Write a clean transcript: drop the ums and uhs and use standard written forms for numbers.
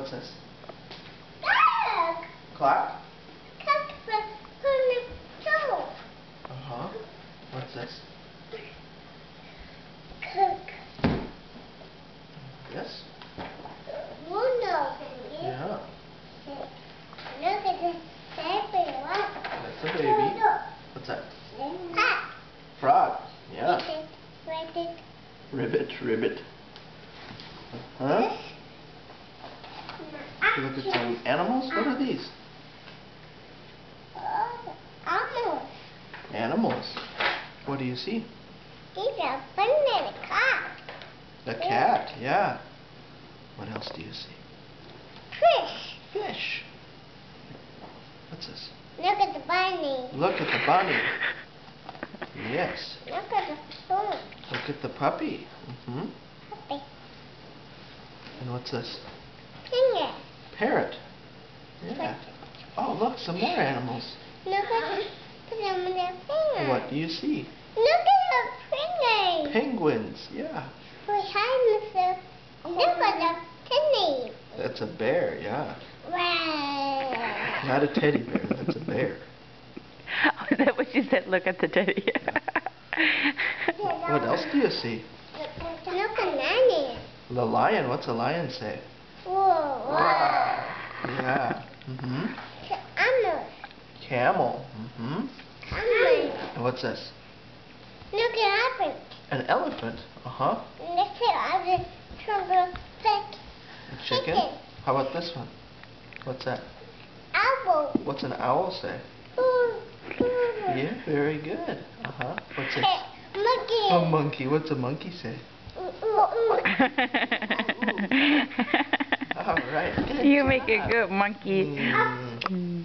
What's this? Clock. Clock? Clock for the stove. Uh-huh. What's this? Cook. Yes? Window. Yeah. Look at the baby. What? That's a baby. What's that? Hat. Frog. Yeah. Ribbit. Ribbit, ribbit. Huh? You look at some animals. What are these? Almost. Animals. What do you see? He's a bunny cat. A cat, yeah. What else do you see? Fish. Fish. What's this? Look at the bunny. Look at the bunny. Yes. Look at the spoon. Look at the puppy. Mm-hmm. Puppy. And what's this? Finger. Parrot. Yeah. Oh, look, some more animals. Look at them with their finger. What do you see? Look at the finger. Penguins, yeah. Behind the look at the penny. That's a bear, yeah. Wow. Not a teddy bear, that's a bear. Oh, is that what you said? Look at the teddy. What else do you see? Look at Nanny. The lion, what's a lion say? Whoa. Yeah. Mm-hmm. Camel. Camel. Mm-hmm. Camel. And what's this? Look at elephant. An elephant. Uh-huh. Look at the sugar pig. A chicken. How about this one? What's that? Owl. What's an owl say? Ooh. Yeah, very good. Uh-huh. What's this? Monkey. A monkey. What's a monkey say? All right. Good You make job. a good monkey. Mm.